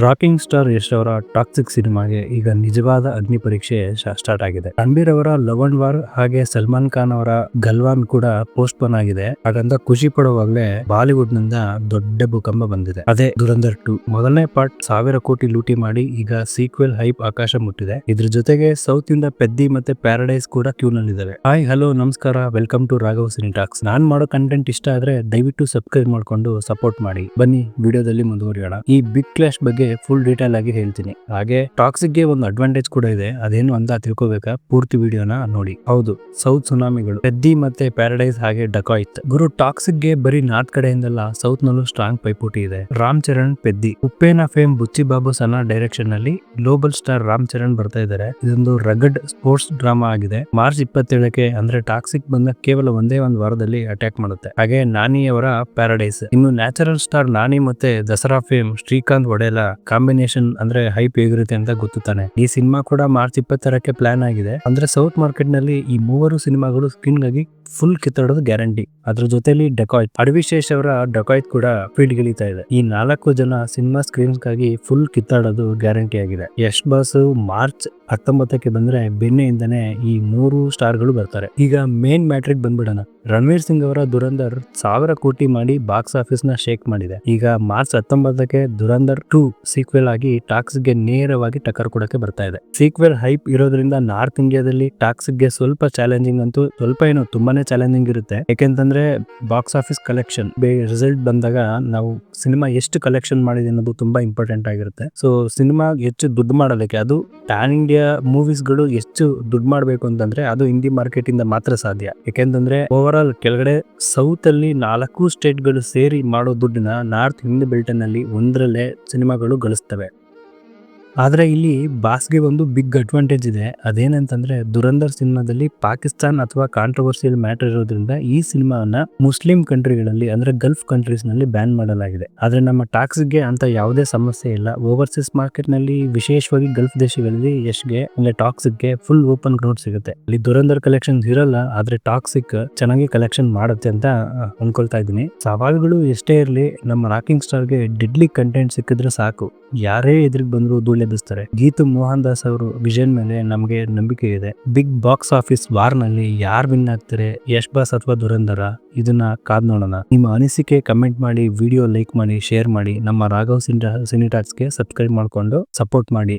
Rocking star Yash ಅವರ toxic ಸಿನಿಮಾಗೆ ಈಗ ನಿಜವಾದ ಅಗ್ನಿ ಪರೀಕ್ಷೆ ಸ್ಟಾರ್ಟ್ ಆಗಿದೆ. ರಣಬೀರ್ ಅವರ ಲವಣ್ ವಾರ್ ಹಾಗೆ ಸಲ್ಮಾನ್ ಖಾನ್ ಅವರ ಗಲ್ವಾನ್ ಕೂಡ ಪೋಸ್ಟ್ ಪೋನ್ ಆಗಿದೆ. ಹಾಗಂತ ಖುಷಿ ಪಡುವಾಗಲೇ ಬಾಲಿವುಡ್ ನಿಂದ ದೊಡ್ಡ ಭೂಕಂಪ ಬಂದಿದೆ. ಅದೇ ದುರಂಧರ್ 2 ಮೊದಲನೇ ಪಾರ್ಟ್ 1000 ಕೋಟಿ ಲೂಟಿ ಮಾಡಿ ಈಗ ಸೀಕ್ವೆಲ್ ಹೈಪ್ ಆಕಾಶ ಮುಟ್ಟಿದೆ. ಇದ್ರ ಜೊತೆಗೆ ಸೌತ್ ಇಂದ ಪೆದ್ದಿ ಮತ್ತೆ ಪ್ಯಾರಡೈಸ್ ಕೂಡ ಕ್ಯೂ ನಲ್ಲಿದ್ದಾವೆ. ಹಾಯ್ ಹಲೋ ನಮಸ್ಕಾರ, welcome to Raghav Cine Talks. ನಾನ್ ಮಾಡೋ ಕಂಟೆಂಟ್ ಇಷ್ಟ ಆದ್ರೆ ದಯವಿಟ್ಟು ಸಬ್ಸ್ಕ್ರೈಬ್ ಮಾಡ್ಕೊಂಡು ಸಪೋರ್ಟ್ ಮಾಡಿ. ಬನ್ನಿ ವಿಡಿಯೋದಲ್ಲಿ ಮುಂದುವರಿಯೋಣ. ಈ ಬಿಗ್ ಕ್ಲಾಶ್ ಬಗ್ಗೆ ಫುಲ್ ಡೀಟೇಲ್ ಆಗಿ ಹೇಳ್ತೀನಿ. ಹಾಗೆ ಟಾಕ್ಸಿಕ್ ಗೆ ಒಂದು ಅಡ್ವಾಂಟೇಜ್ ಕೂಡ ಇದೆ, ಅದೇನು ಅಂತ ತಿಳ್ಕೋಬೇಕಾ ಪೂರ್ತಿ ವಿಡಿಯೋನ ನೋಡಿ. ಹೌದು, ಸೌತ್ ಸುನಾಮಿಗಳು, ಪೆದ್ದಿ ಮತ್ತೆ ಪ್ಯಾರಡೈಸ್ ಹಾಗೆ ಡಕಾಯಿತ್. ಗುರು, ಟಾಕ್ಸಿಕ್ ಗೆ ಬರೀ ನಾರ್ತ್ ಕಡೆಯಿಂದಲ್ಲ ಸೌತ್ ನಲ್ಲೂ ಸ್ಟ್ರಾಂಗ್ ಪೈಪೋಟಿ ಇದೆ. ರಾಮ್ ಚರಣ್ ಪೆದ್ದಿ, ಉಪ್ಪೇನ ಫೇಮ್ ಬುಚ್ಚಿ ಬಾಬು ಸನಾ ಡೈರೆಕ್ಷನ್ ನಲ್ಲಿ ಗ್ಲೋಬಲ್ ಸ್ಟಾರ್ ರಾಮ್ ಚರಣ್ ಬರ್ತಾ ಇದ್ದಾರೆ. ಇದೊಂದು ರಗಡ್ ಸ್ಪೋರ್ಟ್ಸ್ ಡ್ರಾಮಾ ಆಗಿದೆ. ಮಾರ್ಚ್ 27ಕ್ಕೆ ಅಂದ್ರೆ ಟಾಕ್ಸಿಕ್ ಬಂದ ಕೇವಲ ಒಂದೇ ಒಂದು ವಾರದಲ್ಲಿ ಅಟ್ಯಾಕ್ ಮಾಡುತ್ತೆ. ಹಾಗೆ ನಾನಿ ಅವರ ಪ್ಯಾರಡೈಸ್, ಇನ್ನು ನ್ಯಾಚುರಲ್ ಸ್ಟಾರ್ ನಾನಿ ಮತ್ತೆ ದಸರಾ ಫೇಮ್ ಶ್ರೀಕಾಂತ್ ಒಡೆಲ ಕಾಂಬಿನೇಷನ್ ಅಂದ್ರೆ ಹೈಪ್ ಹೇಗಿರುತ್ತೆ ಅಂತ ಗೊತ್ತುತ್ತಾನೆ. ಈ ಸಿನಿಮಾ ಕೂಡ ಮಾರ್ಚ್ 26ಕ್ಕೆ ಪ್ಲಾನ್ ಆಗಿದೆ. ಅಂದ್ರೆ ಸೌತ್ ಮಾರ್ಕೆಟ್ ನಲ್ಲಿ ಈ ಮೂವರು ಸಿನಿಮಾಗಳು ಸ್ಕ್ರೀನ್ ಗಾಗಿ ಫುಲ್ ಕಿತ್ತಾಡೋದು ಗ್ಯಾರಂಟಿ. ಅದ್ರ ಜೊತೆಲಿ ಡಕಾಯ್ತ್, ಅಡವಿಶೇಷ್ ಅವರ ಡಕಾಯ್ತ್ ಕೂಡ ಫೀಲ್ಡ್ ಗಿಳಿತಾ ಇದೆ. ಈ 4 ಜನ ಸಿನಿಮಾ ಸ್ಕ್ರೀನ್ಸ್ ಗಾಗಿ ಫುಲ್ ಕಿತ್ತಾಡೋದು ಗ್ಯಾರಂಟಿ ಆಗಿದೆ. ಯಶ್ ಬಾಸ್ ಮಾರ್ಚ್ 19ಕ್ಕೆ ಬಂದ್ರೆ ಬೆನ್ನೆಯಿಂದನೇ ಈ 3 ಸ್ಟಾರ್ಗಳು ಬರ್ತಾರೆ. ಈಗ ಮೇನ್ ಮ್ಯಾಟ್ರಿಕ್ ಬಂದ್ಬಿಡೋಣ. ರಣವೀರ್ ಸಿಂಗ್ ಅವರ ದುರಂಧರ್ 1000 ಕೋಟಿ ಮಾಡಿ ಬಾಕ್ಸ್ ಆಫೀಸ್ ನ ಶೇಕ್ ಮಾಡಿದೆ. ಈಗ ಮಾರ್ಚ್ 19ಕ್ಕೆ ದುರಂಧರ್ 2 ಸೀಕ್ವೆಲ್ ಆಗಿ ಟಾಕ್ಸಿಕ್ ಗೆ ನೇರವಾಗಿ ಟಕ್ಕರ್ ಕೊಡಕ್ಕೆ ಬರ್ತಾ ಇದೆ. ಸೀಕ್ವೆಲ್ ಹೈಪ್ ಇರೋದ್ರಿಂದ ನಾರ್ತ್ ಇಂಡಿಯಾದಲ್ಲಿ ಟಾಕ್ಸಿಕ್ ಗೆ ಸ್ವಲ್ಪ ಚಾಲೆಂಜಿಂಗ್, ಅಂತೂ ಸ್ವಲ್ಪ ಏನು ತುಂಬಾನೇ ಚಾಲೆಂಜಿಂಗ್ ಇರುತ್ತೆ. ಯಾಕೆಂತಂದ್ರೆ ಬಾಕ್ಸ್ ಆಫೀಸ್ ಕಲೆಕ್ಷನ್ ರಿಸಲ್ಟ್ ಬಂದಾಗ ನಾವು ಸಿನಿಮಾ ಎಷ್ಟು ಕಲೆಕ್ಷನ್ ಮಾಡಿದೆ ಅನ್ನೋದು ತುಂಬಾ ಇಂಪಾರ್ಟೆಂಟ್ ಆಗಿರುತ್ತೆ. ಸೊ ಸಿನಿಮಾ ಹೆಚ್ಚು ದುಡ್ಡು ಮಾಡೋದಕ್ಕೆ, ಅದು ಪ್ಯಾನ್ ಇಂಡಿಯಾ ಮೂವೀಸ್ ಗಳು ಎಷ್ಟು ದುಡ್ಡು ಮಾಡಬೇಕು ಅಂತಂದ್ರೆ ಅದು ಹಿಂದಿ ಮಾರ್ಕೆಟ್ ಇಂದ ಮಾತ್ರ ಸಾಧ್ಯ. ಯಾಕೆಂತಂದ್ರೆ ಓವರ್ ಆಲ್ ಕೆಳಗಡೆ ಸೌತ್ ಅಲ್ಲಿ 4 ಸ್ಟೇಟ್ ಗಳು ಸೇರಿ ಮಾಡೋ ದುಡ್ಡನ್ನ ನಾರ್ತ್ ಹಿಂದಿ ಬೆಲ್ಟ್ ನಲ್ಲಿ ಒಂದರಲ್ಲೇ ಸಿನಿಮಾಗಳು ಗಳಿಸ್ತವೆ. ಆದ್ರೆ ಇಲ್ಲಿ ಬಾಸ್ಗೆ ಒಂದು ಬಿಗ್ ಅಡ್ವಾಂಟೇಜ್ ಇದೆ. ಅದೇನಂತಂದ್ರೆ ದುರಂಧರ್ ಸಿನಿಮಾದಲ್ಲಿ ಪಾಕಿಸ್ತಾನ್ ಅಥವಾ ಕಾಂಟ್ರವರ್ಸಿಯಲ್ ಮ್ಯಾಟರ್ ಇರೋದ್ರಿಂದ ಈ ಸಿನಿಮಾವನ್ನ ಮುಸ್ಲಿಂ ಕಂಟ್ರಿಗಳಲ್ಲಿ ಅಂದ್ರೆ ಗಲ್ಫ್ ಕಂಟ್ರೀಸ್ ನಲ್ಲಿ ಬ್ಯಾನ್ ಮಾಡಲಾಗಿದೆ. ಆದ್ರೆ ನಮ್ಮ ಟಾಕ್ಸಿಕ್ ಗೆ ಅಂತ ಯಾವುದೇ ಸಮಸ್ಯೆ ಇಲ್ಲ. ಓವರ್ಸೀಸ್ ಮಾರ್ಕೆಟ್ ನಲ್ಲಿ ವಿಶೇಷವಾಗಿ ಗಲ್ಫ್ ದೇಶಗಳಲ್ಲಿ ಯಶ್ಗೆ ಅಂದ್ರೆ ಟಾಕ್ಸಿಕ್ ಗೆ ಫುಲ್ ಓಪನ್ ಗ್ರೌಂಡ್ ಸಿಗುತ್ತೆ. ಅಲ್ಲಿ ದುರಂಧರ್ ಕಲೆಕ್ಷನ್ ಇರಲ್ಲ, ಆದ್ರೆ ಟಾಕ್ಸಿಕ್ ಚೆನ್ನಾಗಿ ಕಲೆಕ್ಷನ್ ಮಾಡುತ್ತೆ ಅಂತ ಅನ್ಕೊಳ್ತಾ ಇದ್ದೀನಿ. ಸವಾಲುಗಳು ಎಷ್ಟೇ ಇರಲಿ, ನಮ್ಮ ರಾಕಿಂಗ್ ಸ್ಟಾರ್ ಗೆ ಡೆಡ್ಲಿ ಕಂಟೆಂಟ್ ಸಿಕ್ಕಿದ್ರೆ ಸಾಕು, ಯಾರೇ ಎದುರಿಗೆ ಬಂದ್ರು ಧೂಳೆಬ್ಬಿಸ್ತಾರೆ. ಗೀತು ಮೋಹನ್ ದಾಸ್ ಅವರು ವಿಷನ್ ಮೇಲೆ ನಮಗೆ ನಂಬಿಕೆ ಇದೆ. ಬಿಗ್ ಬಾಕ್ಸ್ ಆಫೀಸ್ ವಾರ್ ನಲ್ಲಿ ಯಾರು ವಿನ್ ಆಗ್ತಾರೆ, ಯಶ್ ಬಾಸ್ ಅಥವಾ ದುರಂಧರ, ಇದನ್ನ ಕಾದ್ ನೋಡೋಣ. ನಿಮ್ಮ ಅನಿಸಿಕೆ ಕಮೆಂಟ್ ಮಾಡಿ, ವಿಡಿಯೋ ಲೈಕ್ ಮಾಡಿ, ಶೇರ್ ಮಾಡಿ. ನಮ್ಮ ರಾಘವ್ ಸಿನಿ ಟಾಕ್ಸ್ ಗೆ ಸಬ್ಸ್ಕ್ರೈಬ್ ಮಾಡ್ಕೊಂಡು ಸಪೋರ್ಟ್ ಮಾಡಿ.